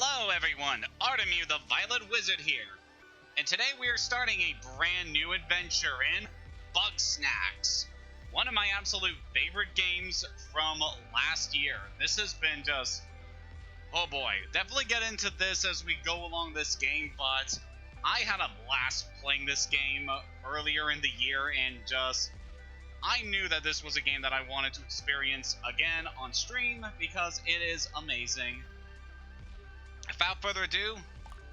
Hello everyone, Artemu the Violet Wizard here, and today we are starting a brand new adventure in Bugsnax, one of my absolute favorite games from last year. This has been just, oh boy, definitely get into this as we go along this game, but I had a blast playing this game earlier in the year, and I knew that this was a game that I wanted to experience again on stream because it is amazing. Without further ado,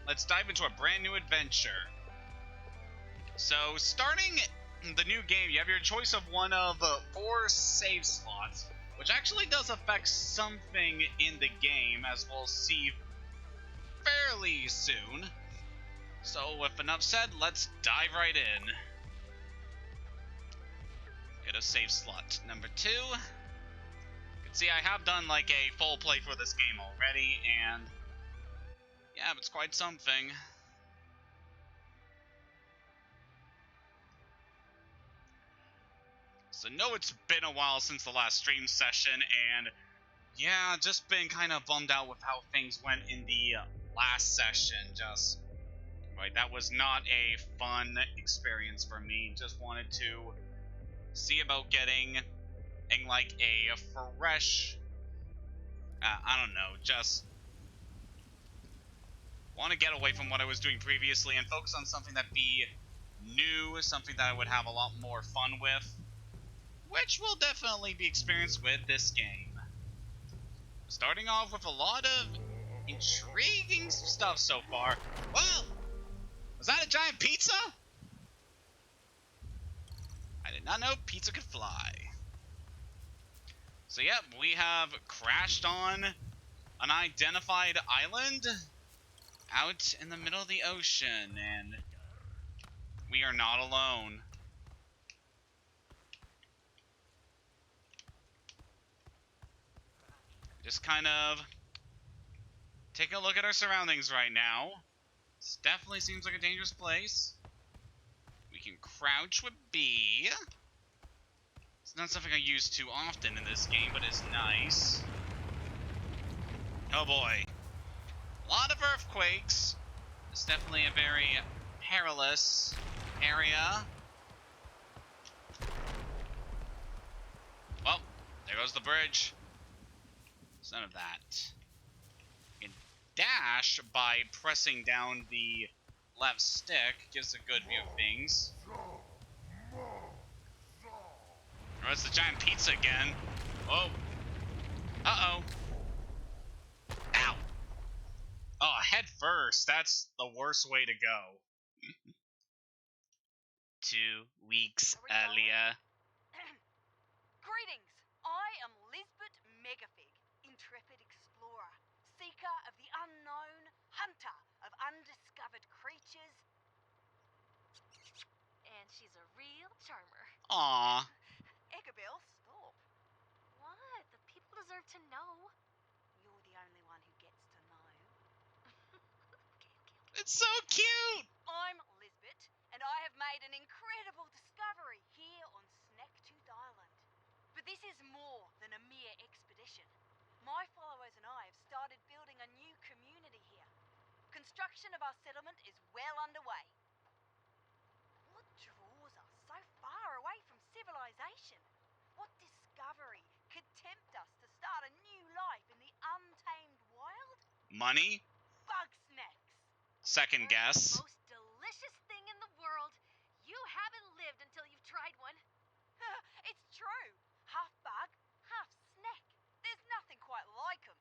let's dive into a brand new adventure. So, starting the new game, you have your choice of one of 4 save slots, which actually does affect something in the game, as we'll see fairly soon. So, with enough said, let's dive right in. Get a save slot number 2. You can see I have done like a full play for this game already, and yeah, it's quite something. So know it's been a while since the last stream session, and yeah, just been kind of bummed out with how things went in the last session. That was not a fun experience for me. Just wanted to see about getting like a fresh, I don't know, just want to get away from what I was doing previously and focus on something that'd be new, something that I would have a lot more fun with, which will definitely be experienced with this game. Starting off with a lot of intriguing stuff so far. Whoa! Was that a giant pizza? I did not know pizza could fly. So yep, we have crashed on an unidentified island out in the middle of the ocean, and we are not alone. Just kind of take a look at our surroundings right now. This definitely seems like a dangerous place. We can crouch with B. It's not something I use too often in this game, but it's nice. Oh boy. A lot of earthquakes. It's definitely a very perilous area. Well, there goes the bridge. There's none of that. You can dash by pressing down the left stick. Gives a good view of things. Oh, it's the giant pizza again. Whoa. Uh-oh. Ow. Oh, head first. That's the worst way to go. 2 weeks earlier. Greetings. I am Lisbeth Megafig, intrepid explorer, seeker of the unknown, hunter of undiscovered creatures. And she's a real charmer. Aww. Eggabell, stop. What? The people deserve to know. You're the only one who gets to know. Okay. It's so cute! I'm Lisbeth, and I have made an incredible discovery here on Snaktooth Island. But this is more than a mere expedition. My followers and I have started building a new community here. Construction of our settlement is well underway. What draws us so far away from civilization? What discovery could tempt us to start a new life in the untamed wild? Money? Bugsnax. Second guess. The most delicious thing in the world. You haven't lived until you've tried one. It's true. Half bug, half snack. There's nothing quite like them.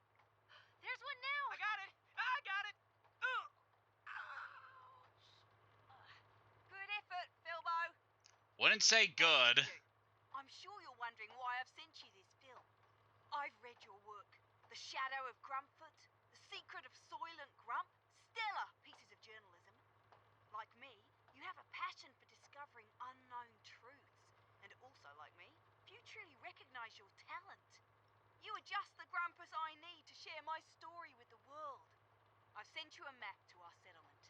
There's one now. I got it. Good effort, Philbo. Wouldn't say good. I'm sure you're wondering why I've sent you this film. I've read your work. The Shadow of Grumpuses, The Secret of Soylent Grump, stellar pieces of journalism. Like me, you have a passion for discovering unknown truths. And also, like me, you truly recognize your talent. You are just the Grumpus I need to share my story with the world. I've sent you a map to our settlement.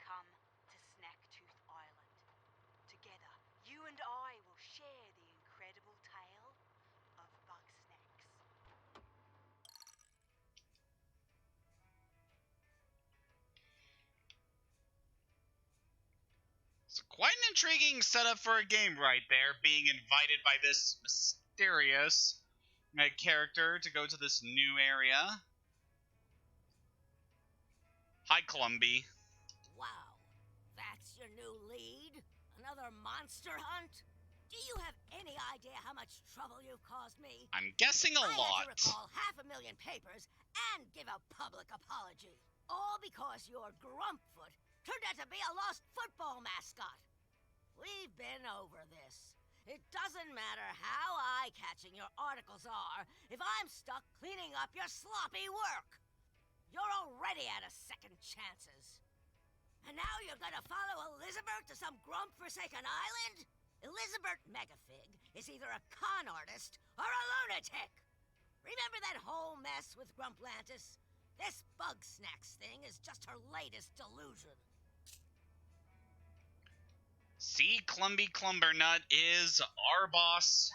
Come to Snaktooth Island. Together, you and I will share the incredible tale of Bugsnax. It's quite an intriguing setup for a game right there, being invited by this mysterious character to go to this new area. Hi, Clumby. Wow, that's your new lead? Another monster hunt? Do you have any idea how much trouble you've caused me? I'm guessing a lot. I had to recall 500,000 papers and give a public apology. All because your Grumpfoot turned out to be a lost football mascot. We've been over this. It doesn't matter how eye-catching your articles are if I'm stuck cleaning up your sloppy work. You're already out of second chances. And now you're gonna follow Elizabeth to some grump-forsaken island? Elizabeth Megafig is either a con artist or a lunatic. Remember that whole mess with Grumplantis? This Bugsnax thing is just her latest delusion. See, Clumby Clumbernut is our boss.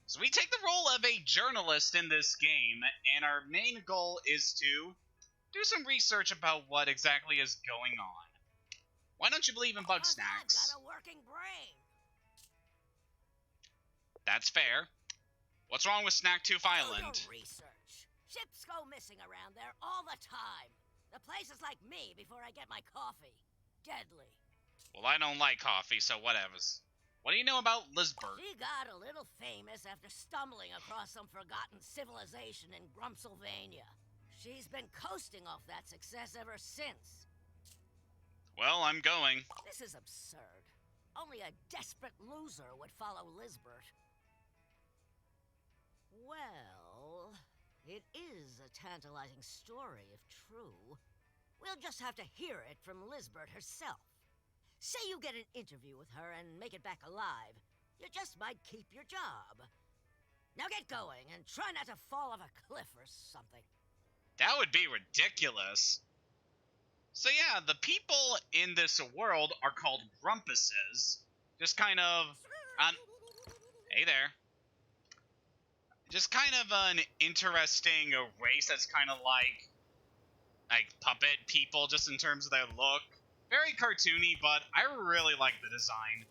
So we take the role of a journalist in this game, and our main goal is to do some research about what exactly is going on. Why don't you believe in Bugsnax? I've got a working brain. That's fair. What's wrong with Snaktooth Island? Do your research. Ships go missing around there all the time. The place is like me before I get my coffee. Deadly. Well, I don't like coffee, so whatevers. What do you know about Lisbeth? She got a little famous after stumbling across some forgotten civilization in Grumpsylvania. She's been coasting off that success ever since. Well, I'm going. This is absurd. Only a desperate loser would follow Lisbeth. Well, it is a tantalizing story if true. We'll just have to hear it from Lisbeth herself. Say you get an interview with her and make it back alive. You just might keep your job. Now get going and try not to fall off a cliff or something. That would be ridiculous. So yeah, the people in this world are called Grumpuses. Just kind of... hey there. Just kind of an interesting race that's kind of like puppet people, just in terms of their look. Very cartoony, but I really like the design.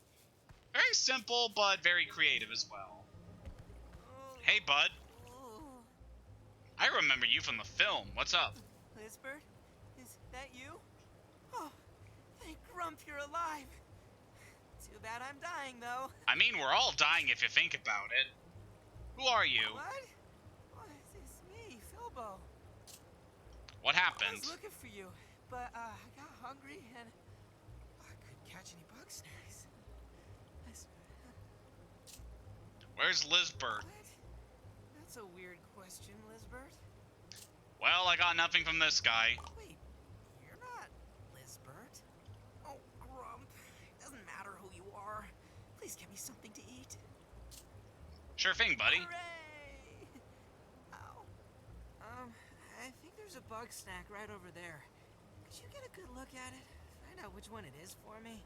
Very simple, but very creative as well. Hey, bud. I remember you from the film. What's up? Lisbeth? Is that you? Oh, thank Grump you're alive. Too bad I'm dying, though. I mean, we're all dying if you think about it. Who are you? What? What? It's me, Philbo. What happened? I was looking for you, but I got hungry and I couldn't catch any Bugsnax. Where's Lisbeth? What? That's a weird question, Lisbeth. Well, I got nothing from this guy. Wait, you're not Lisbeth. Oh, Grump. It doesn't matter who you are. Please give me something to eat. Sure thing, buddy. Hooray! Ow. I think there's a Bugsnax right over there. Could you get a good look at it? Find out which one it is for me.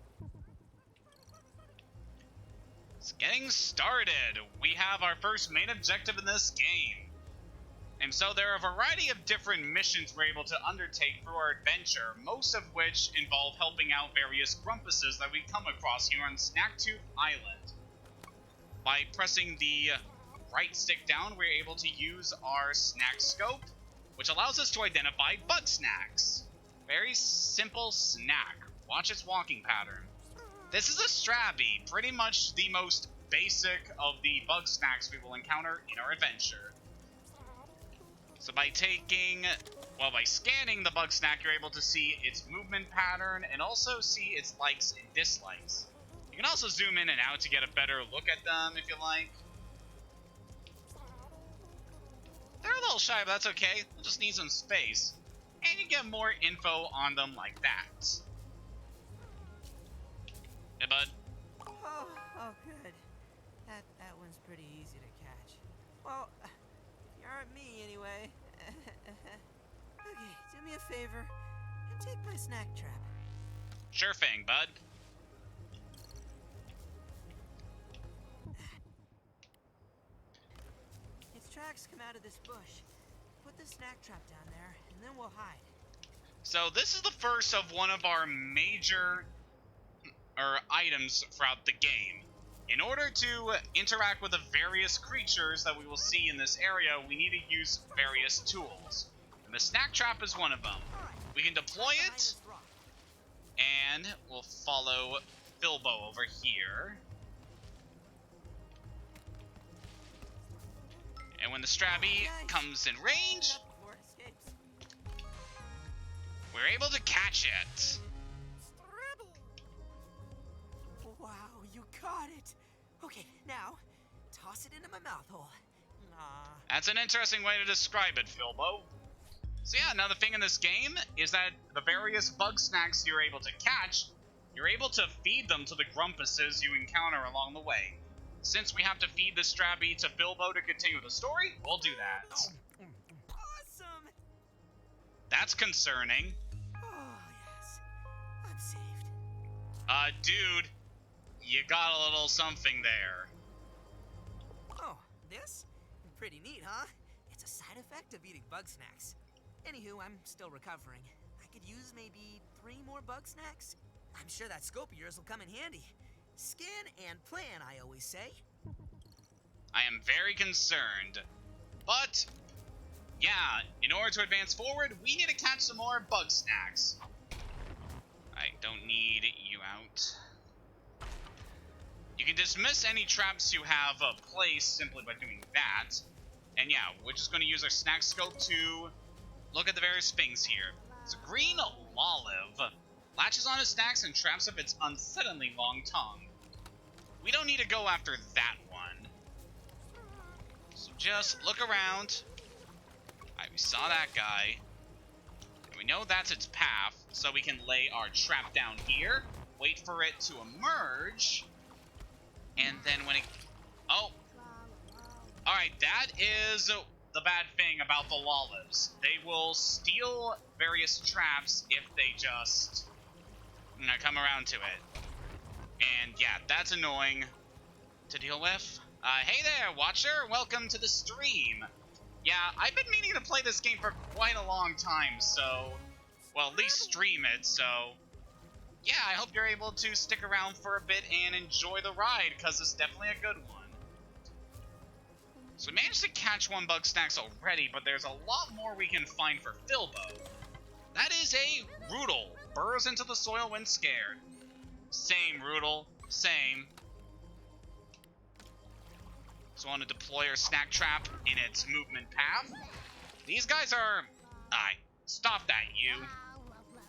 It's getting started. We have our first main objective in this game. And so there are a variety of different missions we're able to undertake through our adventure, most of which involve helping out various Grumpuses that we come across here on Snaktooth Island. By pressing the right stick down, we're able to use our snack scope, which allows us to identify Bugsnax. Very simple snack. Watch its walking pattern. This is a Strabby, pretty much the most basic of the Bugsnax we will encounter in our adventure. So by scanning the Bugsnax, you're able to see its movement pattern and also see its likes and dislikes. You can also zoom in and out to get a better look at them if you like. They're a little shy, but that's okay. They'll just need some space. And you get more info on them like that. Hey, bud. Oh, good. That one's pretty easy to catch. Well, you aren't me anyway. Okay, do me a favor and take my snack trap. Sure thing, bud. Its tracks come out of this bush. Put the snack trap down there, and then we'll hide. So this is the first of one of our major items throughout the game. In order to interact with the various creatures that we will see in this area, we need to use various tools. And the snack trap is one of them. We can deploy it, and we'll follow Filbo over here. And when the Strabby comes in range, we're able to catch it. Wow, you caught it. Okay, now, toss it into my mouth hole. That's an interesting way to describe it, Filbo. So yeah, another thing in this game is that the various Bugsnax you're able to catch, you're able to feed them to the Grumpuses you encounter along the way. Since we have to feed the Strabby to Filbo to continue the story, we'll do that. Awesome! That's concerning. Oh, yes. I'm saved. Dude, you got a little something there. Oh, this? Pretty neat, huh? It's a side effect of eating Bugsnax. Anywho, I'm still recovering. I could use maybe 3 more Bugsnax. I'm sure that scope of yours will come in handy. Scan and plan, I always say. I am very concerned. But, yeah, in order to advance forward, we need to catch some more Bugsnax. I don't need you out. You can dismiss any traps you have placed simply by doing that. And yeah, we're just going to use our snack scope to look at the various things here. It's a green olive. Latches on his snacks and traps up its unsettlingly long tongue. We don't need to go after that one. So just look around. Alright, we saw that guy. And we know that's its path, so we can lay our trap down here, wait for it to emerge, and then when it... Oh! Alright, that is the bad thing about the Lollives. They will steal various traps if they just come around to it. And yeah, that's annoying to deal with. Hey there, Watcher! Welcome to the stream! Yeah, I've been meaning to play this game for quite a long time, so... Well, at least stream it, so... Yeah, I hope you're able to stick around for a bit and enjoy the ride, because it's definitely a good one. So we managed to catch one Bugsnax already, but there's a lot more we can find for Filbo. That is a Roodle. Burrows into the soil when scared. Same, Roodle. Same. So I want to deploy our snack trap in its movement path. These guys are... Alright, stop that, you.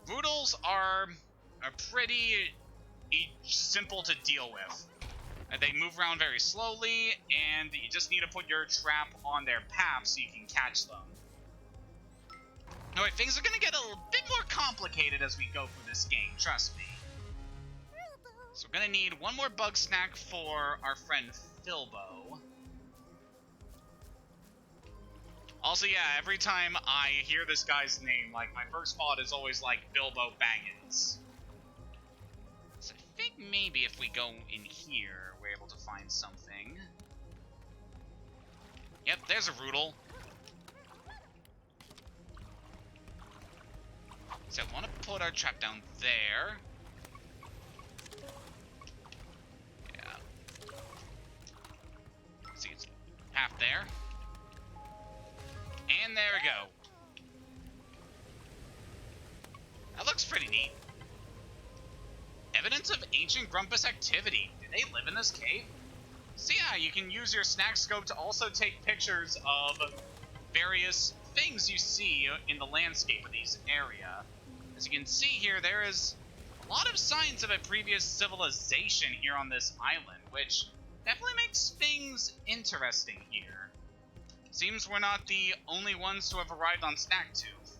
Roodles are pretty simple to deal with. They move around very slowly, and you just need to put your trap on their path so you can catch them. Alright, things are going to get a bit more complicated as we go through this game, trust me. So we're going to need one more Bugsnax for our friend Filbo. Also, yeah, every time I hear this guy's name, like, my first thought is always, like, Bilbo Baggins. So I think maybe if we go in here, we're able to find something. Yep, there's a Roodle. So I want to put our trap down there. Yeah. See, it's half there. And there we go. That looks pretty neat. Evidence of ancient Grumpus activity. Did they live in this cave? So yeah, you can use your snack scope to also take pictures of various things you see in the landscape of these area. As you can see here, there is a lot of signs of a previous civilization here on this island, which definitely makes things interesting here. Seems we're not the only ones to have arrived on Snaktooth.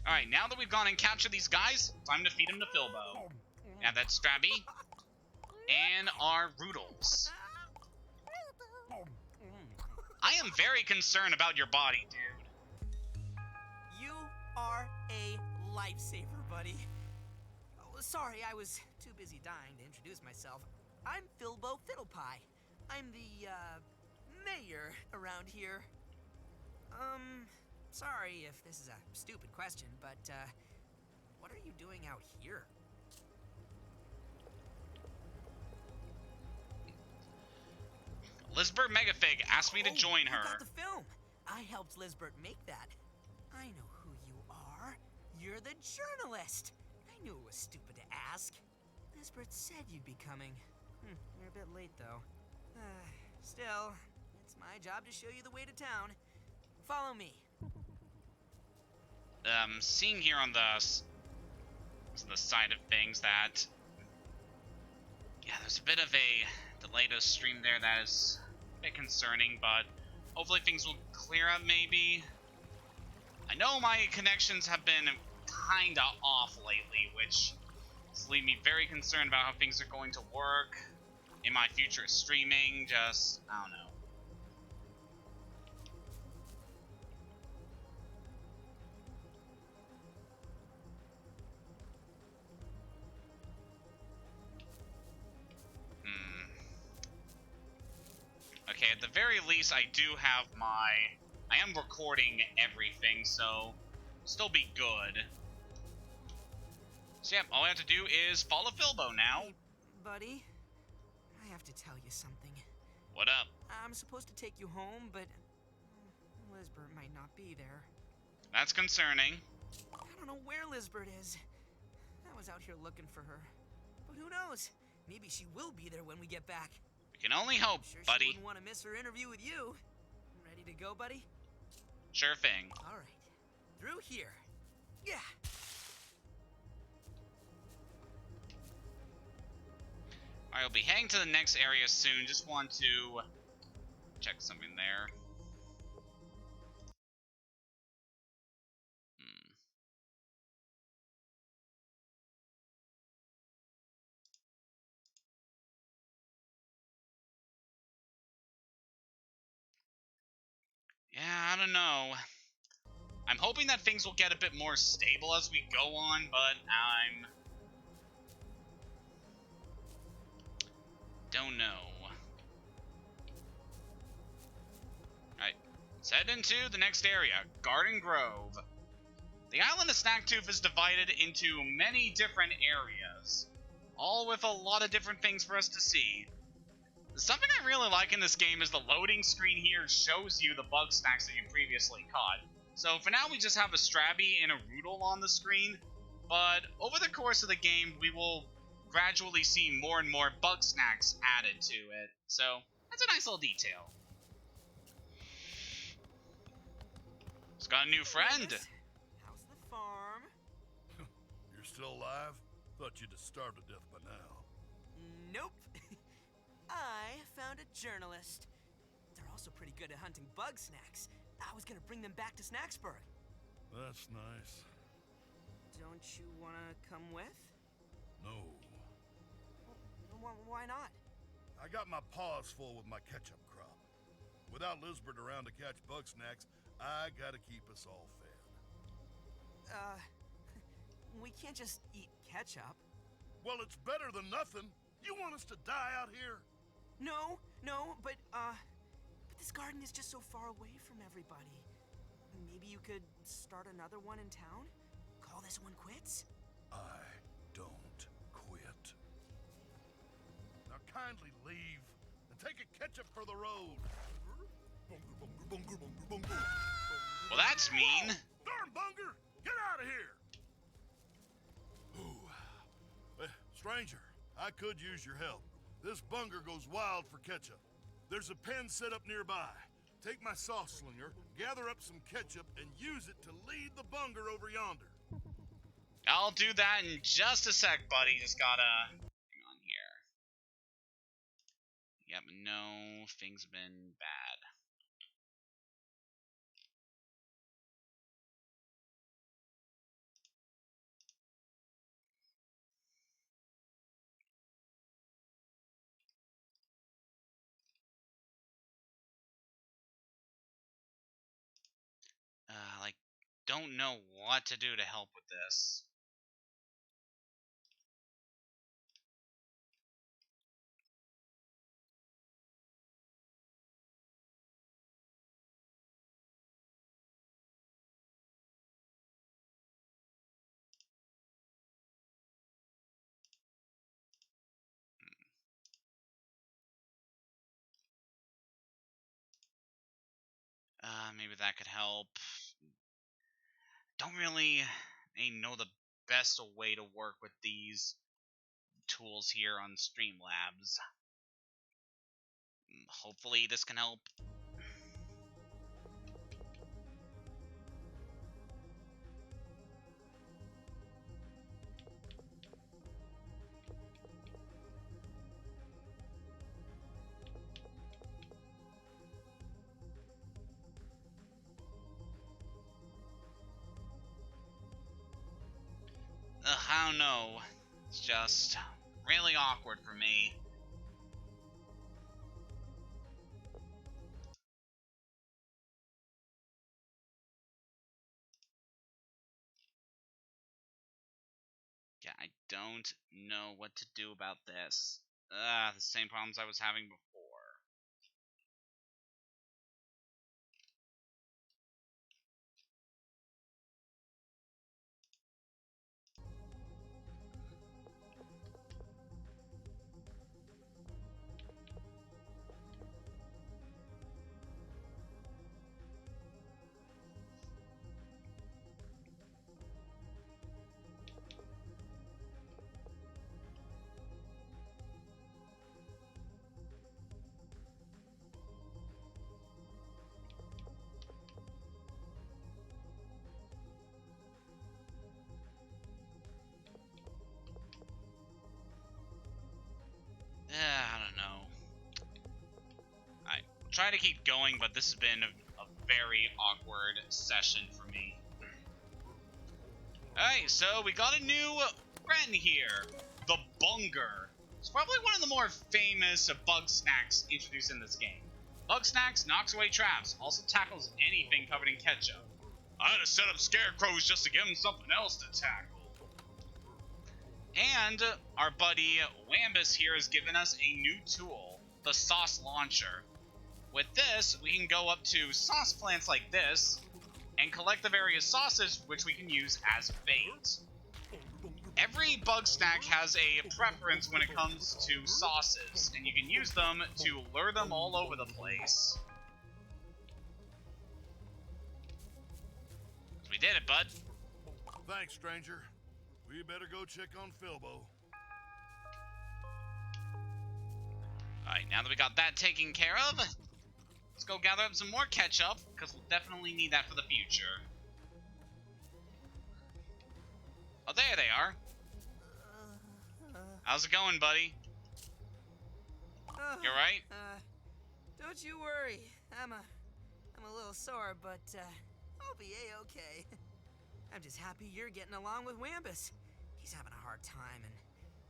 Alright, now that we've gone and captured these guys, time to feed them to Filbo. Now that's Strabby and our Roodles. I am very concerned about your body, dude. You are a lifesaver, buddy. Oh, sorry, I was too busy dying to introduce myself. I'm Filbo Fiddlepie. I'm the, mayor around here. Sorry if this is a stupid question, but, what are you doing out here? Lisbeth Megafig asked me to join You her. got the film. I helped Lisbeth make that. I know who you are. You're the journalist. I knew it was stupid to ask. Lisbeth said you'd be coming. You're a bit late, though. Still, it's my job to show you the way to town. Follow me. Seeing here on the side of things that, yeah, there's a bit of a delay to stream there that is a bit concerning, but hopefully things will clear up maybe. I know my connections have been kinda off lately, which has leave me very concerned about how things are going to work in my future streaming. Just, I don't know. Okay, at the very least, I do have I am recording everything, so still be good. So yeah, all I have to do is follow Filbo now. Hey, buddy. I have to tell you something. What up? I'm supposed to take you home, but Lisbeth might not be there. That's concerning. I don't know where Lisbeth is. I was out here looking for her. But who knows? Maybe she will be there when we get back. We can only hope, Sure buddy. She wouldn't want to miss her interview with you. Ready to go, buddy? Sure thing. All right. Through here. Yeah. Alright, I'll be heading to the next area soon. Just want to check something there. Yeah, I don't know. I'm hoping that things will get a bit more stable as we go on, but don't know. Alright, let's head into the next area, Garden Grove. The island of Snaktooth is divided into many different areas, all with a lot of different things for us to see. Something I really like in this game is the loading screen here shows you the Bugsnax that you previously caught. So for now we just have a Strabby and a Roodle on the screen, but over the course of the game we will gradually see more and more Bugsnax added to it. So that's a nice little detail. It's got a new friend. How's the farm? You're still alive? Thought you'd have starved to death by now. Nope. I found a journalist. They're also pretty good at hunting Bugsnax. I was gonna bring them back to Snacksburg. That's nice. Don't you wanna come with? No. Why not? I got my paws full with my ketchup crop. Without Lisbeth around to catch Bugsnax, I gotta keep us all fed. We can't just eat ketchup. Well, it's better than nothing. You want us to die out here? No, but this garden is just so far away from everybody. Maybe you could start another one in town? Call this one quits? I don't quit. Now kindly leave and take a ketchup for the road. Well, that's mean. Darn Bunger! Get out of here! Stranger, I could use your help. This Bunger goes wild for ketchup. There's a pen set up nearby. Take my sauce slinger, gather up some ketchup, and use it to lead the Bunger over yonder. I'll do that in just a sec, buddy. Just gotta hang on here. Yep, no, things have been bad. Like, don't know what to do to help with this. Maybe that could help. Don't really know the best way to work with these tools here on Streamlabs. Hopefully this can help. I don't know. It's just really awkward for me. Yeah, I don't know what to do about this. The same problems I was having before. I don't know. I'll try to keep going, but this has been a very awkward session for me. Alright, so we got a new friend here. The Bunger. It's probably one of the more famous Bugsnax introduced in this game. Bugsnax knocks away traps, also tackles anything covered in ketchup. I had to set up scarecrows just to give him something else to tackle. And our buddy Wambus here has given us a new tool, the sauce launcher. With this, we can go up to sauce plants like this and collect the various sauces which we can use as bait. Every Bugsnax has a preference when it comes to sauces, and you can use them to lure them all over the place. We did it, bud. Thanks, stranger. We better go check on Philbo. Alright, now that we got that taken care of, let's go gather up some more ketchup, because we'll definitely need that for the future. Oh, there they are. How's it going, buddy? You alright? Don't you worry. I'm a little sore, but I'll be a-okay. I'm just happy you're getting along with Wambus. He's having a hard time, and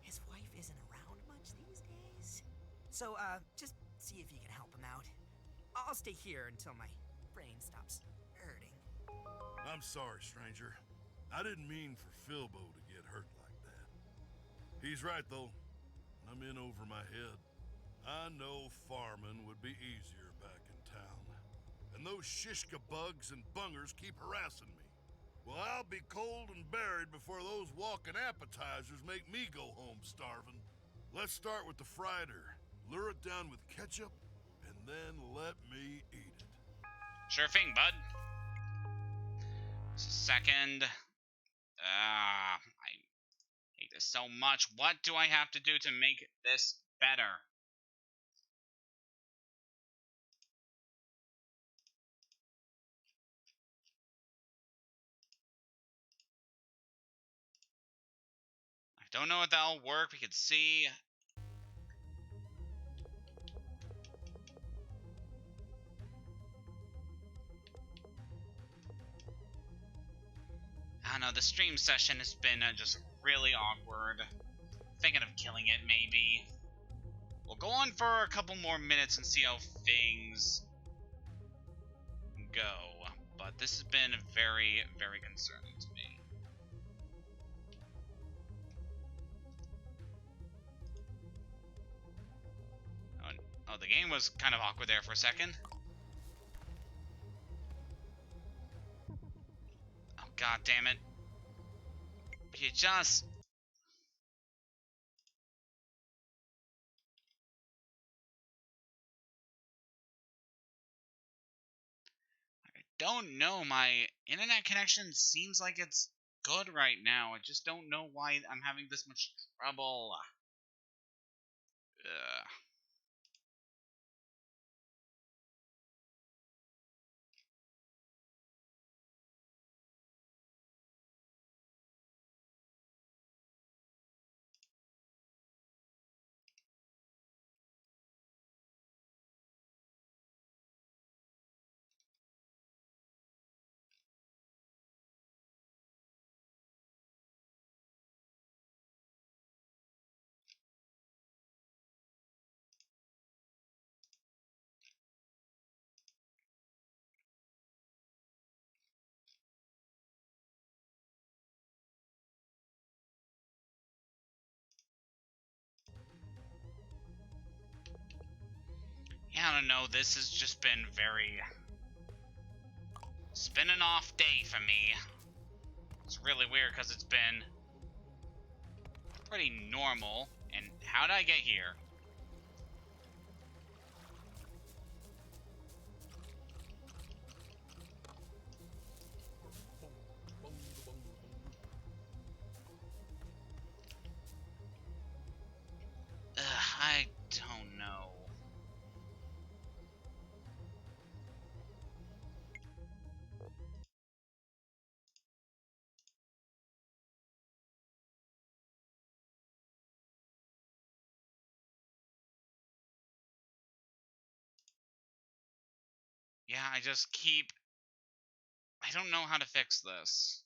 his wife isn't around much these days. So, just see if you can help him out. I'll stay here until my brain stops hurting. I'm sorry, stranger. I didn't mean for Philbo to get hurt like that. He's right, though. I'm in over my head. I know farming would be easier back in town. And those shishka bugs and bungers keep harassing me. Well, I'll be cold and buried before those walking appetizers make me go home starving. Let's start with the frieder. Lure it down with ketchup, and then let me eat it. Sure thing, bud. Second. I hate this so much. What do I have to do to make this better? I don't know if that'll work. We could see. I don't know, the stream session has been just really awkward. Thinking of killing it, maybe. We'll go on for a couple more minutes and see how things go. But this has been very, very concerning to me. Oh, the game was kind of awkward there for a second. Oh, god damn it. You just... don't know. My internet connection seems like it's good right now. I just don't know why I'm having this much trouble. Ugh. Yeah, I don't know. This has just been it's been an off day for me. It's really weird because it's been pretty normal. And how did I get here? I don't know. Yeah, I don't know how to fix this.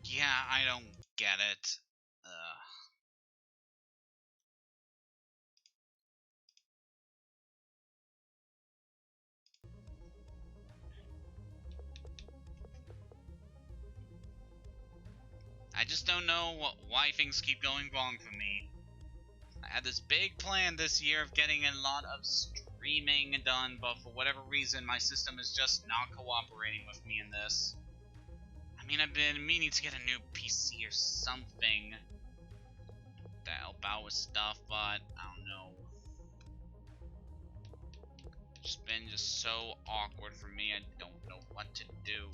Yeah, I don't get it. I just don't know why things keep going wrong for me. I had this big plan this year of getting a lot of streaming done, but for whatever reason, my system is just not cooperating with me in this. I mean, I've been meaning to get a new PC or something to help out with stuff, but I don't know. It's been just so awkward for me, I don't know what to do.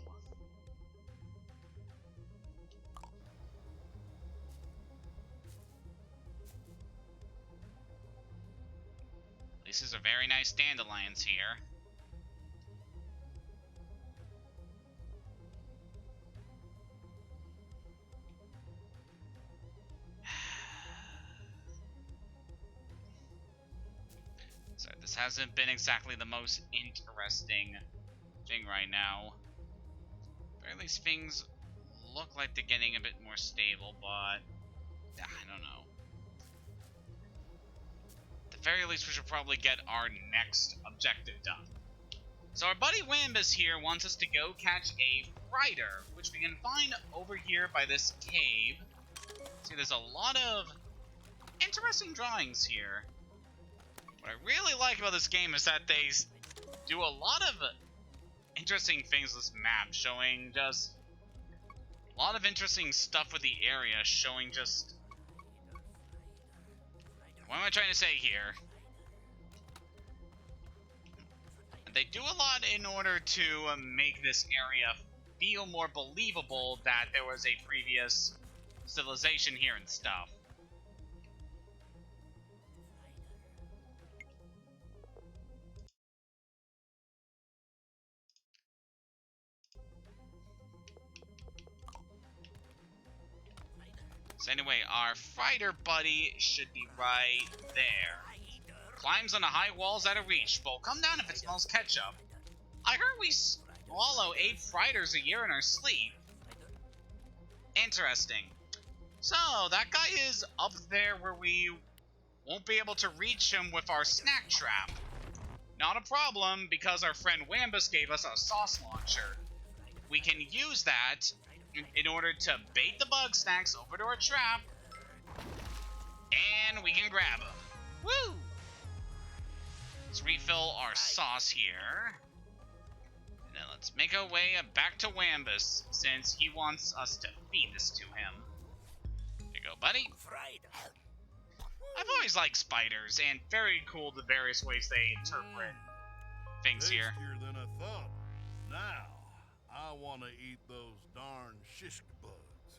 This is a very nice dandelions here. So this hasn't been exactly the most interesting thing right now. Or at least things look like they're getting a bit more stable, but I don't know. At the very least, we should probably get our next objective done. So our buddy Wambus here wants us to go catch a Frighter, which we can find over here by this cave. See, there's a lot of interesting drawings here. What I really like about this game is that they do a lot of interesting things with this map, showing just a lot of interesting stuff with the area, showing just... What am I trying to say here? They do a lot in order to make this area feel more believable that there was a previous civilization here and stuff. So anyway, our fighter buddy should be right there. Climbs on the high walls out of reach, but will come down if it smells ketchup. I heard we swallow 8 fighters a year in our sleep. Interesting. So, that guy is up there where we won't be able to reach him with our snack trap. Not a problem, because our friend Wambus gave us a sauce launcher. We can use that in order to bait the Bugsnax over to our trap, and we can grab him. Woo! Let's refill our sauce here. And then let's make our way back to Wambus, since he wants us to feed this to him. Here you go, buddy. I've always liked spiders, and very cool the various ways they interpret things here. Tastier than I thought. Now, I want to eat those darn shish bugs.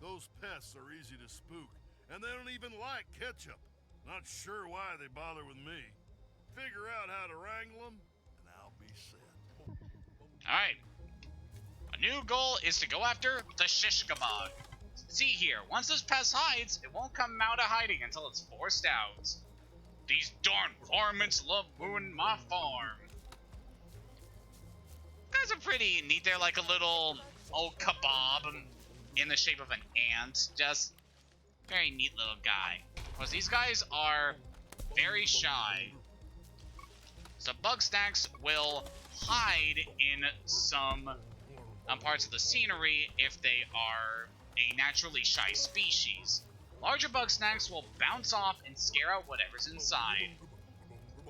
Those pests are easy to spook, and they don't even like ketchup. Not sure why they bother with me. Figure out how to wrangle them, and I'll be set. Alright. A new goal is to go after the Shishkabug. See here, once this pest hides, it won't come out of hiding until it's forced out. These darn varmints love ruining my farm. Guys are pretty neat. They're like a little old kebab in the shape of an ant. Just very neat little guy. Because these guys are very shy. So Bugsnax will hide in some parts of the scenery if they are a naturally shy species. Larger Bugsnax will bounce off and scare out whatever's inside.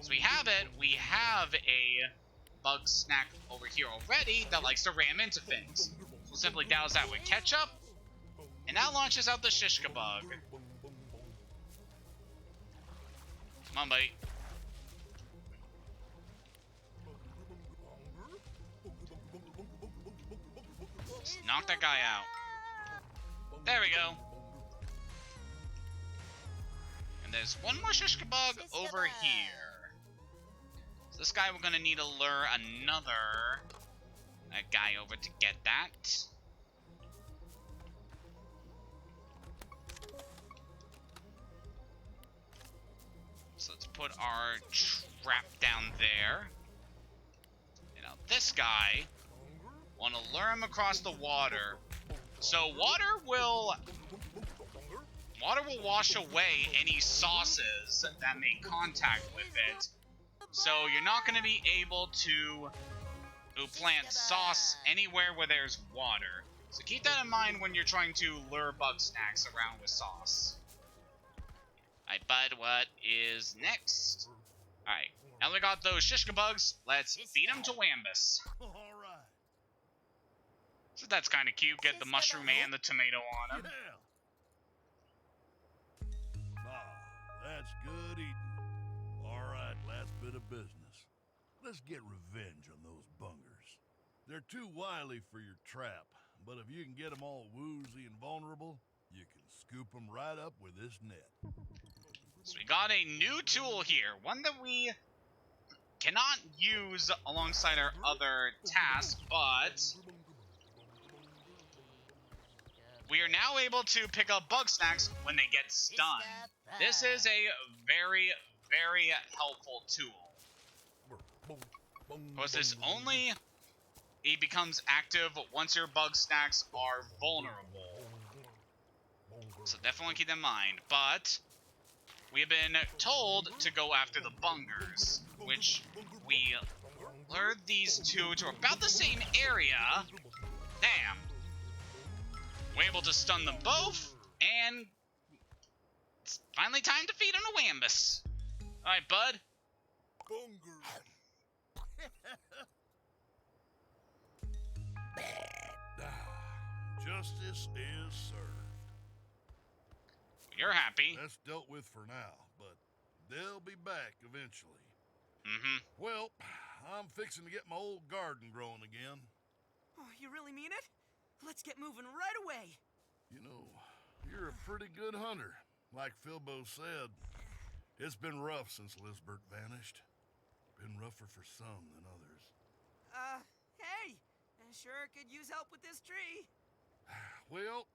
So we have it. We have a Bugsnax over here already that likes to ram into things. So we'll simply douse that with ketchup, and that launches out the Shishkabug. Come on, buddy. Just knock that guy out. There we go. And there's one more Shishkabug over here. So this guy, we're gonna need to lure another guy over to get that. So let's put our trap down there. You know, this guy, want to lure him across the water. So water will wash away any sauces that make contact with it. So you're not going to be able to plant sauce anywhere where there's water. So keep that in mind when you're trying to lure Bugsnax around with sauce. Alright, bud, what is next? Alright, now we got those Shishkabugs, let's feed them to Wambus. Alright. So that's kind of cute, get the mushroom and the tomato on him. Yeah. Ah, that's good eating. Alright, last bit of business. Let's get revenge on those bungers. They're too wily for your trap, but if you can get them all woozy and vulnerable, you can scoop them right up with this net. So we got a new tool here, one that we cannot use alongside our other tasks, but we are now able to pick up Bugsnax when they get stunned. This is a very, very helpful tool. Of course, this only He becomes active once your Bugsnax are vulnerable. So definitely keep that in mind. But we have been told to go after the bungers, which we lured these two to about the same area. Damn. We're able to stun them both, and it's finally time to feed on a Wambus. Alright, bud. Justice is served. You're happy. That's dealt with for now, but they'll be back eventually. Mm-hmm. Well, I'm fixing to get my old garden growing again. Oh, you really mean it? Let's get moving right away. You know, you're a pretty good hunter. Like Philbo said, it's been rough since Lisbert vanished. Been rougher for some than others. Hey! I sure could use help with this tree. Well,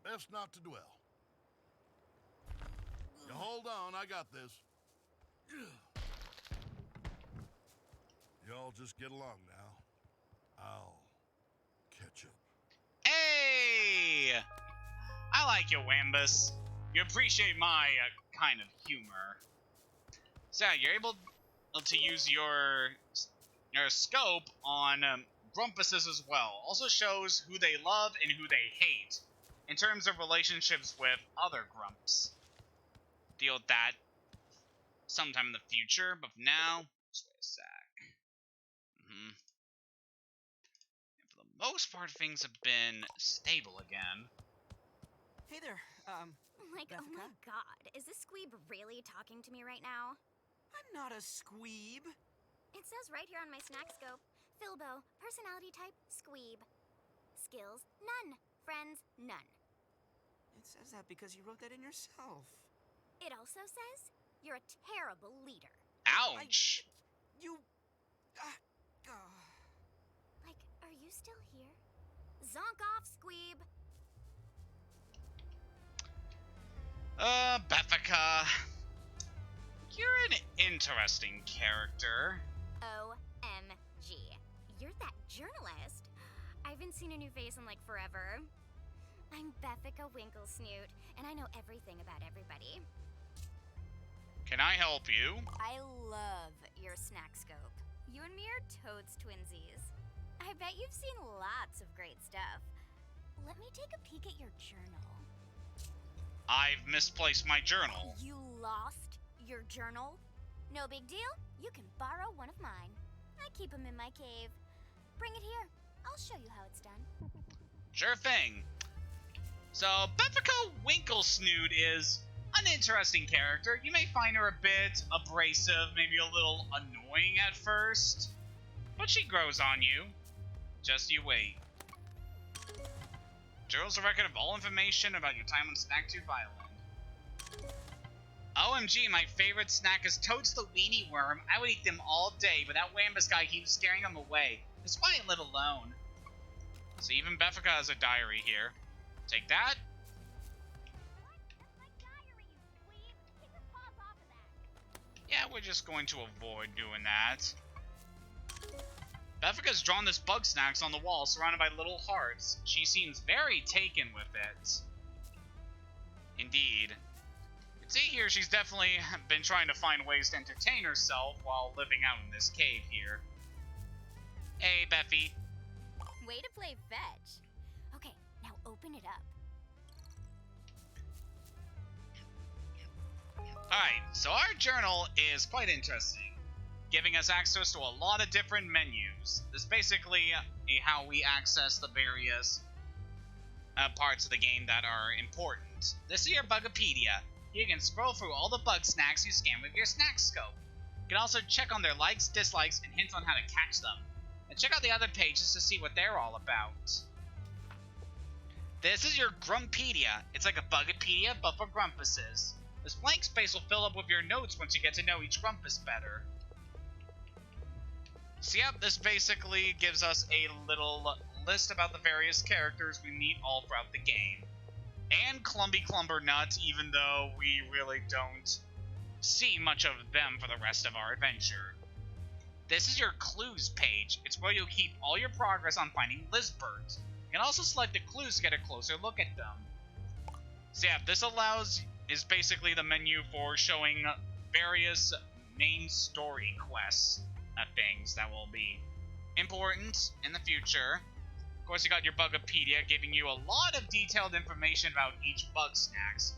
best not to dwell. You hold on, I got this. Y'all just get along now. I'll catch up. Hey! I like you, Wambus. You appreciate my kind of humor. So yeah, you're able to use your scope on Grumpuses as well. Also shows who they love and who they hate in terms of relationships with other Grumps. Deal with that sometime in the future, but for now, just wait a sec. For the most part, things have been stable again. Hey there, Like, oh my god, is this squeeb really talking to me right now? I'm not a squeeb. It says right here on my snack scope, Philbo, personality type, squeeb. Skills, none. Friends, none. It says that because you wrote that in yourself. It also says, you're a terrible leader. Ouch! Like, are you still here? Zonk off, squeeb! Bethica. You're an interesting character. OMG. You're that journalist. I haven't seen a new face in like forever. I'm Bethica Winklesnoot, and I know everything about everybody. Can I help you? I love your snack scope. You and me are toads twinsies. I bet you've seen lots of great stuff. Let me take a peek at your journal. I've misplaced my journal. You lost your journal? No big deal. You can borrow one of mine. I keep them in my cave. Bring it here. I'll show you how it's done. Sure thing. So, Bethica Winklesnoot is an interesting character. You may find her a bit abrasive, maybe a little annoying at first, but she grows on you. Just you wait. Journal's a record of all information about your time on Snaktooth Island. OMG, my favorite snack is Toads the Weenie Worm. I would eat them all day, but that Wambus guy keeps scaring them away. That's why I live alone. So even Bethica has a diary here. Take that. That's my diary, you dweeb. Take your paws off of that. Yeah, we're just going to avoid doing that. Bethica's drawn this Bugsnax on the wall, surrounded by little hearts. She seems very taken with it. Indeed. You can see here she's definitely been trying to find ways to entertain herself while living out in this cave here. Hey, Beffy. Way to play fetch. Okay, now open it up. Alright, so our journal is quite interesting, giving us access to a lot of different menus. This is basically how we access the various parts of the game that are important. This is your Bugapedia. You can scroll through all the Bugsnax you scan with your snack scope. You can also check on their likes, dislikes, and hints on how to catch them. And check out the other pages to see what they're all about. This is your Grumpedia. It's like a Bugapedia, but for Grumpuses. This blank space will fill up with your notes once you get to know each Grumpus better. So yep, this basically gives us a little list about the various characters we meet all throughout the game. And Clumpy Clumbernut, even though we really don't see much of them for the rest of our adventure. This is your clues page. It's where you'll keep all your progress on finding lizbirds. You can also select the clues to get a closer look at them. So yeah, this is basically the menu for showing various main story quests things that will be important in the future. Of course, you got your Bugopedia giving you a lot of detailed information about each Bugsnax,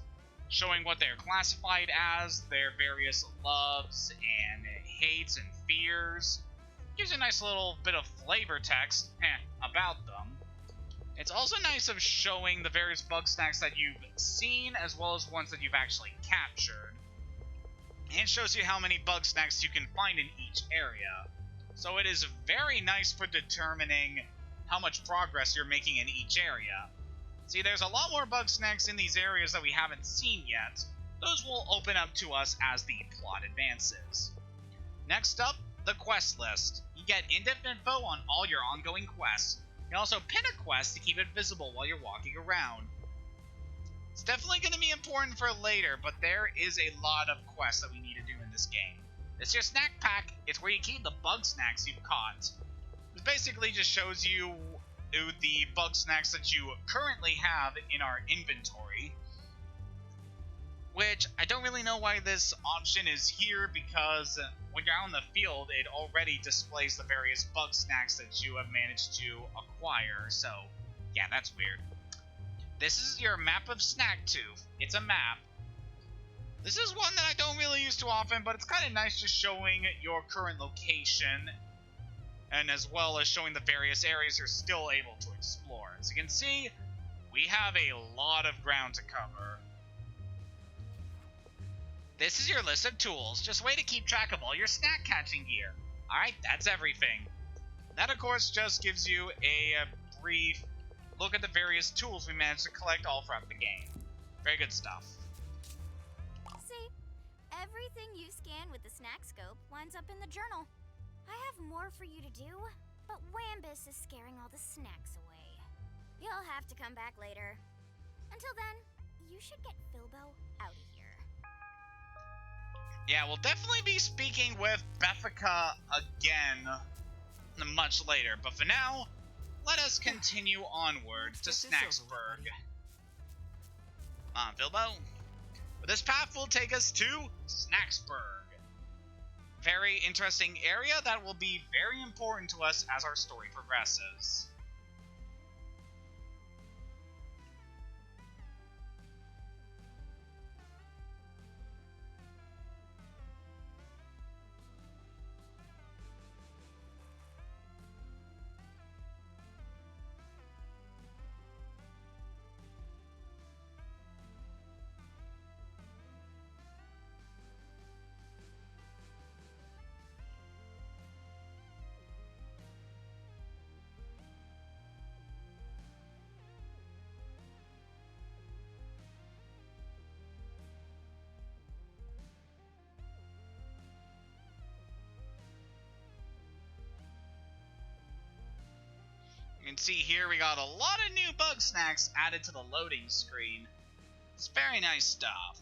showing what they're classified as, their various loves and hates and fears. Gives you a nice little bit of flavor text about them. It's also nice of showing the various Bugsnax that you've seen as well as ones that you've actually captured. And it shows you how many Bugsnax you can find in each area. So it is very nice for determining how much progress you're making in each area. See, there's a lot more Bugsnax in these areas that we haven't seen yet. Those will open up to us as the plot advances. Next up, the quest list. You get in-depth info on all your ongoing quests. You can also pin a quest to keep it visible while you're walking around. It's definitely going to be important for later, but there is a lot of quests that we need to do in this game. This is your snack pack. It's where you keep the Bugsnax you've caught. It basically just shows you the Bugsnax that you currently have in our inventory. Which, I don't really know why this option is here, because when you're out in the field, it already displays the various Bugsnax that you have managed to acquire, so yeah, that's weird. This is your map of Snaktooth. It's a map. This is one that I don't really use too often, but it's kind of nice just showing your current location, and as well as showing the various areas you're still able to explore. As you can see, we have a lot of ground to cover. This is your list of tools, just a way to keep track of all your snack catching gear. Alright, that's everything. That, of course, just gives you a brief look at the various tools we managed to collect all throughout the game. Very good stuff. See, everything you scan with the snack scope winds up in the journal. I have more for you to do, but Wambus is scaring all the snacks away. You'll have to come back later. Until then, you should get Filbo out of here. Yeah, we'll definitely be speaking with Beffica again much later, but for now, let us continue onward to Snacksburg. Come on, Filbo. But this path will take us to Snacksburg. Very interesting area that will be very important to us as our story progresses. You can see here we got a lot of new Bugsnax added to the loading screen. It's very nice stuff.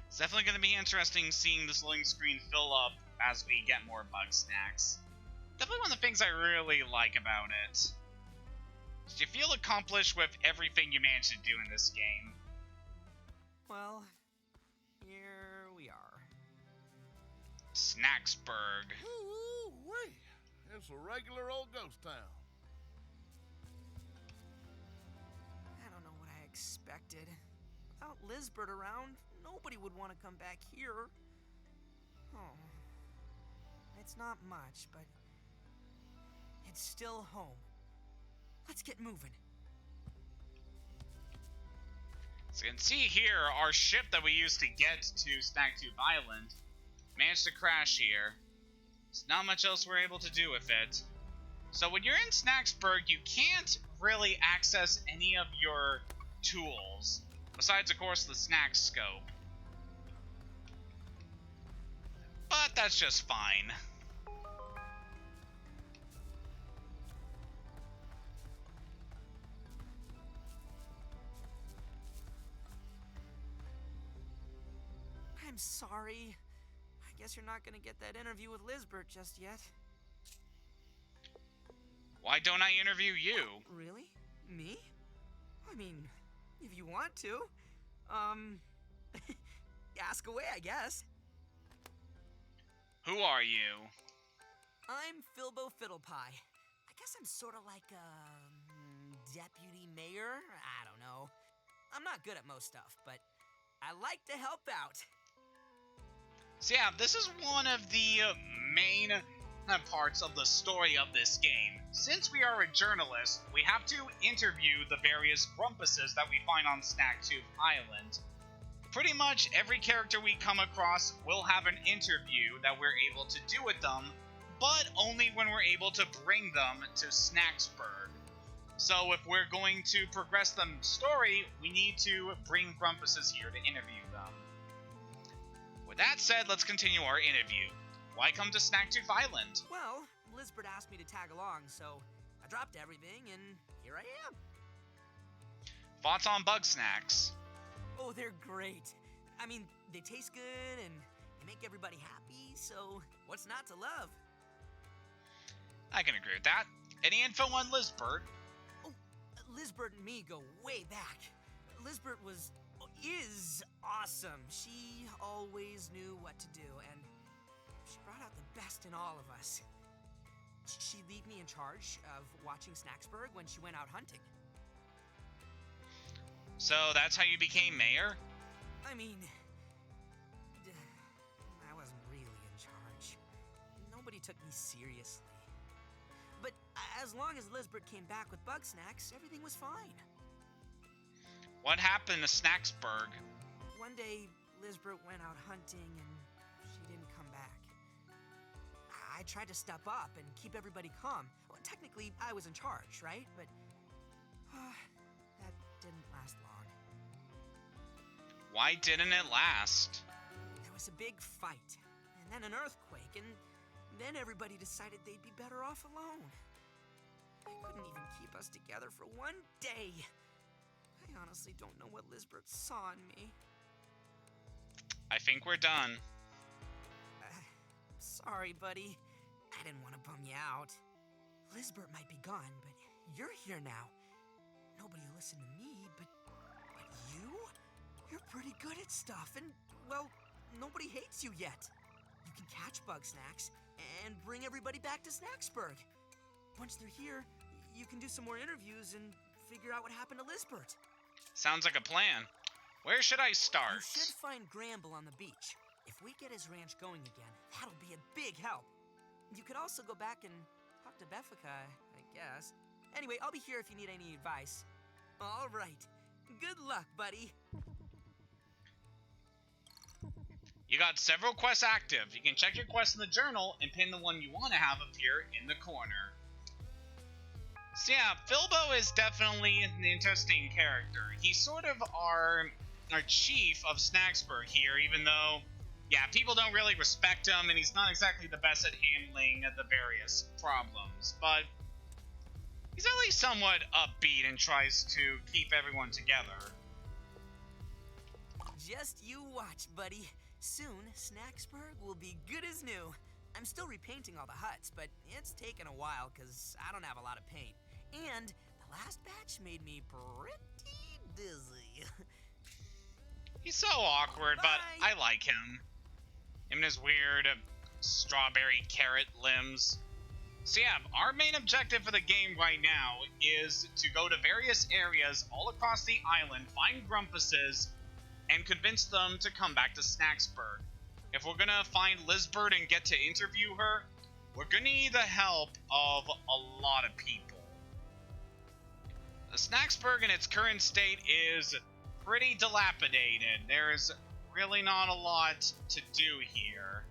It's definitely going to be interesting seeing this loading screen fill up as we get more Bugsnax. Definitely one of the things I really like about it. You feel accomplished with everything you manage to do in this game. Well, here we are. Snacksburg. Ooh-wee. It's a regular old ghost town. I don't know what I expected. Without Lizbert around, nobody would want to come back here. Oh. It's not much, but it's still home. Let's get moving. So you can see here, our ship that we used to get to Snaktooth Island managed to crash here. There's not much else we're able to do with it. So when you're in Snacksburg, you can't really access any of your tools, besides, of course, the snack scope. But that's just fine. I'm sorry. I guess you're not gonna get that interview with Lizbert just yet. Why don't I interview you? Really? Me? I mean, if you want to. Ask away, I guess. Who are you? I'm Filbo Fiddlepie. I guess I'm sort of like a deputy mayor? I don't know. I'm not good at most stuff, but I like to help out. So yeah, this is one of the main parts of the story of this game. Since we are a journalist, we have to interview the various Grumpuses that we find on Snaktooth Island. Pretty much every character we come across will have an interview that we're able to do with them, but only when we're able to bring them to Snaksburg. So if we're going to progress the story, we need to bring Grumpuses here to interview them. With that said, let's continue our interview. Why come to Snaktooth Island? Well, Lizbert asked me to tag along, so I dropped everything, and here I am. Thoughts on Bugsnax? Oh, they're great. I mean, they taste good, and they make everybody happy, so what's not to love? I can agree with that. Any info on Lizbert? Oh, Lizbert and me go way back. Lizbert is awesome. She always knew what to do, and she brought out the best in all of us. She'd leave me in charge of watching Snaksburg when she went out hunting. So that's how you became mayor? I mean, I wasn't really in charge. Nobody took me seriously. But as long as Lizbert came back with Bugsnax, everything was fine. What happened to Snaksburg? One day, Lizbert went out hunting and she didn't come back. I tried to step up and keep everybody calm. Well, technically, I was in charge, right? But that didn't last long. Why didn't it last? There was a big fight, and then an earthquake, and then everybody decided they'd be better off alone. They couldn't even keep us together for one day. I honestly don't know what Lizbert saw in me. I think we're done. Sorry, buddy. I didn't want to bum you out. Lizbert might be gone, but you're here now. Nobody will listen to me, but you? You're pretty good at stuff, and, well, nobody hates you yet. You can catch Bugsnax and bring everybody back to Snaksburg. Once they're here, you can do some more interviews and figure out what happened to Lizbert. Sounds like a plan. Where should I start? You should find Gramble on the beach. If we get his ranch going again, that'll be a big help. You could also go back and talk to Beffica, I guess. Anyway, I'll be here if you need any advice. All right. Good luck, buddy. You got several quests active. You can check your quests in the journal and pin the one you want to have appear in the corner. So yeah, Filbo is definitely an interesting character. He's sort of our chief of Snaksburg here, even though, yeah, people don't really respect him, and he's not exactly the best at handling the various problems, but he's at least somewhat upbeat and tries to keep everyone together. Just you watch, buddy. Soon, Snaksburg will be good as new. I'm still repainting all the huts, but it's taken a while because I don't have a lot of paint. And the last batch made me pretty dizzy. He's so awkward, Bye. but I like him. Him and his weird strawberry carrot limbs. So yeah, our main objective for the game right now is to go to various areas all across the island, find Grumpuses, and convince them to come back to Snaksburg. If we're gonna find Lizbert and get to interview her, we're gonna need the help of a lot of people. The Snaksburg in its current state is pretty dilapidated. There's really not a lot to do here.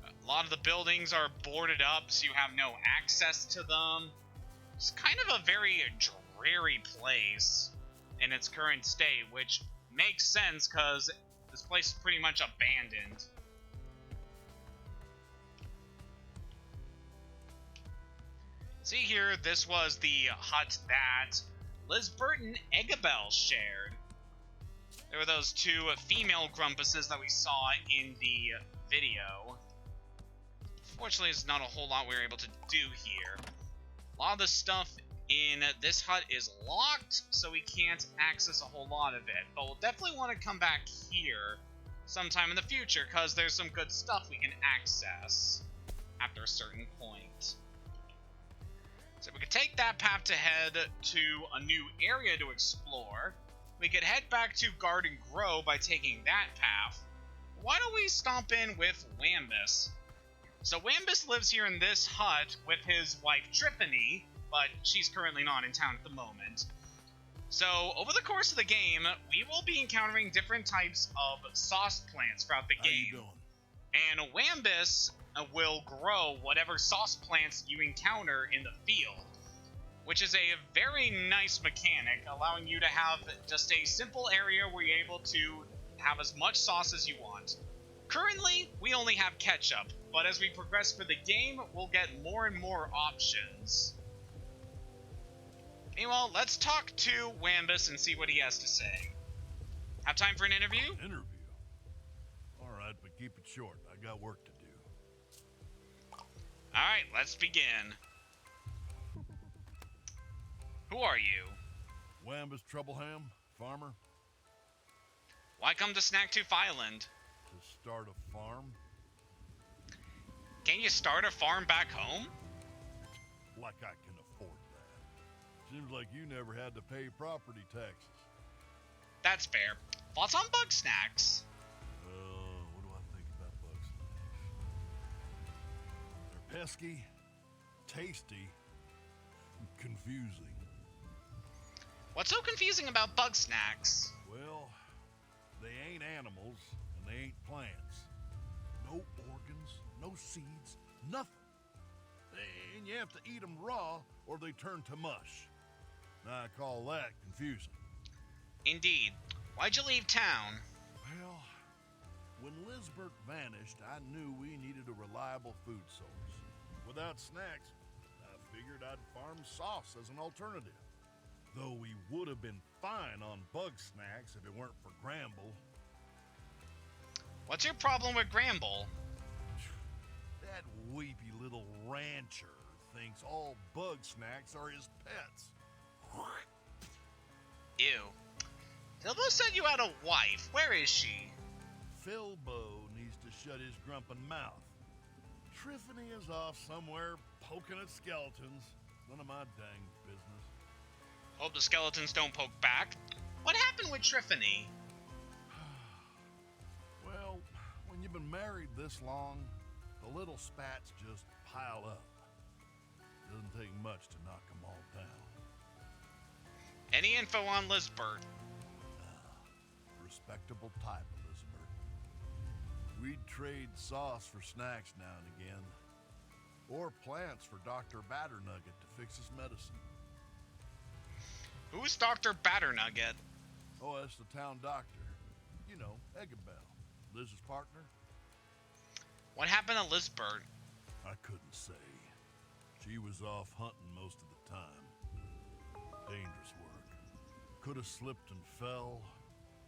A lot of the buildings are boarded up, so you have no access to them. It's kind of a very dreary place in its current state, which makes sense because this place is pretty much abandoned. See here, this was the hut that Lizbert and Eggabell shared. There were those two female Grumpuses that we saw in the video. Fortunately, there's not a whole lot we were able to do here. A lot of the stuff in this hut is locked, so we can't access a whole lot of it. But we'll definitely want to come back here sometime in the future, because there's some good stuff we can access after a certain point. So we could take that path to head to a new area to explore. We could head back to Garden Grow by taking that path. Why don't we stomp in with Wambus? So Wambus lives here in this hut with his wife Triffany, but she's currently not in town at the moment. So over the course of the game, we will be encountering different types of sauce plants throughout the game. And Wambus will grow whatever sauce plants you encounter in the field, which is a very nice mechanic, allowing you to have just a simple area where you're able to have as much sauce as you want. Currently, we only have ketchup, but as we progress through the game, we'll get more and more options. Meanwhile, let's talk to Wambus and see what he has to say. Have time for an interview? Interview? Alright, but keep it short. I got work to do. Alright, let's begin. Who are you? Wambus Troubleham, farmer. Why come to Snaktooth Island? To start a farm? Can you start a farm back home? Like I can afford that. Seems like you never had to pay property taxes. That's fair. Thoughts on Bugsnax? What do I think about Bugsnax? They're pesky, tasty, and confusing. What's so confusing about Bugsnax? Well, they ain't animals, and they ain't plants. No organs, no seeds, nothing. And you have to eat them raw, or they turn to mush. Now I call that confusing. Indeed. Why'd you leave town? Well, when Lizbert vanished, I knew we needed a reliable food source. Without snacks, I figured I'd farm sauce as an alternative. Though we would have been fine on Bugsnax if it weren't for Gramble. What's your problem with Gramble? That weepy little rancher thinks all Bugsnax are his pets. Ew. Dilbo said you had a wife. Where is she? Philbo needs to shut his grumpin' mouth. Triffany is off somewhere poking at skeletons. None of my dang business. Hope the skeletons don't poke back. What happened with Triffany? Well, when you've been married this long, the little spats just pile up. Doesn't take much to knock them all down. Any info on Lizbert? Respectable type, Elizabeth. We'd trade sauce for snacks now and again. Or plants for Dr. Batternugget to fix his medicine. Who's Dr. Batternugget? Oh, that's the town doctor. You know, Eggabell, Liz's partner. What happened to Lizbert? I couldn't say. She was off hunting most of the time. Dangerous work. Could have slipped and fell.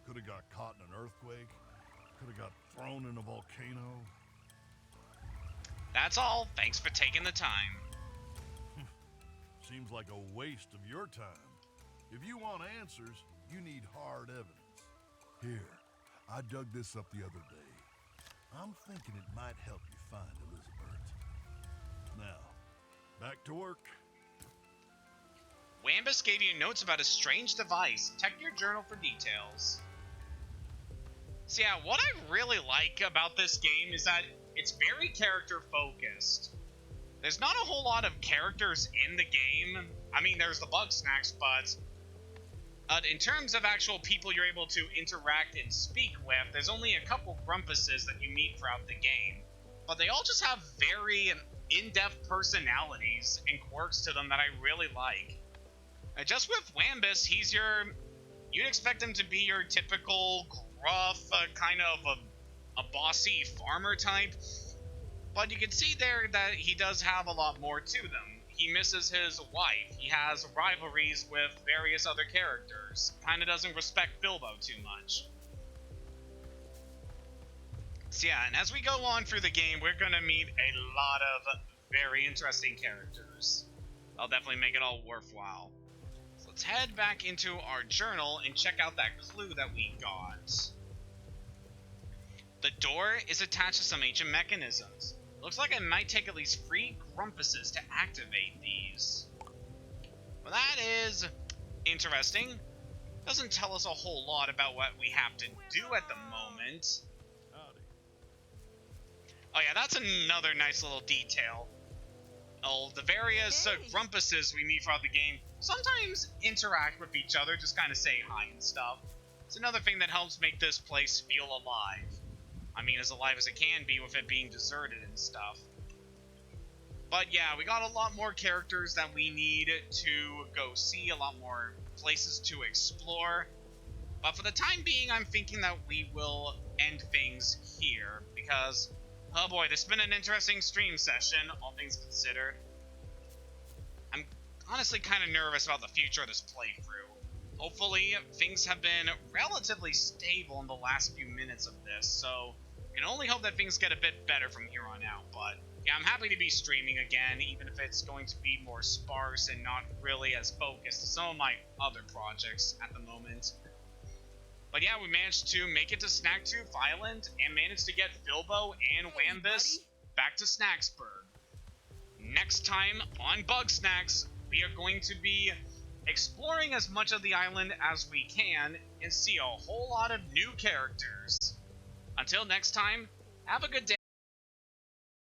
Could have got caught in an earthquake. Could have got thrown in a volcano. That's all. Thanks for taking the time. Seems like a waste of your time. If you want answers, you need hard evidence. Here, I dug this up the other day. I'm thinking it might help you find Elizabeth. Now, back to work. Wambus gave you notes about a strange device. Check your journal for details. So yeah, what I really like about this game is that it's very character focused. There's not a whole lot of characters in the game. I mean, there's the Bugsnax, but in terms of actual people you're able to interact and speak with, there's only a couple Grumpuses that you meet throughout the game. But they all just have very in-depth personalities and quirks to them that I really like. Just with Wambus, you'd expect him to be your typical gruff, kind of a bossy farmer type. But you can see there that he does have a lot more to them. He misses his wife. He has rivalries with various other characters. Kinda doesn't respect Bilbo too much. So yeah, and as we go on through the game, we're gonna meet a lot of very interesting characters. I'll definitely make it all worthwhile. So let's head back into our journal and check out that clue that we got. The door is attached to some ancient mechanisms. Looks like it might take at least 3 Grumpuses to activate these. Well, that is interesting. Doesn't tell us a whole lot about what we have to do at the moment. Howdy. Oh yeah, that's another nice little detail. Oh, the various Hey. Grumpuses we meet throughout the game sometimes interact with each other, just kind of say hi and stuff. It's another thing that helps make this place feel alive. I mean, as alive as it can be with it being deserted and stuff. But yeah, we got a lot more characters that we need to go see, a lot more places to explore. But for the time being, I'm thinking that we will end things here, because, oh boy, this has been an interesting stream session, all things considered. I'm honestly kind of nervous about the future of this playthrough. Hopefully, things have been relatively stable in the last few minutes of this, so I can only hope that things get a bit better from here on out. But yeah, I'm happy to be streaming again, even if it's going to be more sparse and not really as focused as some of my other projects at the moment. But yeah, we managed to make it to Snaktooth Island and managed to get Bilbo and Hey, Wambus buddy. back to Snacksburg. Next time on Bugsnax, we are going to be exploring as much of the island as we can and see a whole lot of new characters. Until next time, have a good day.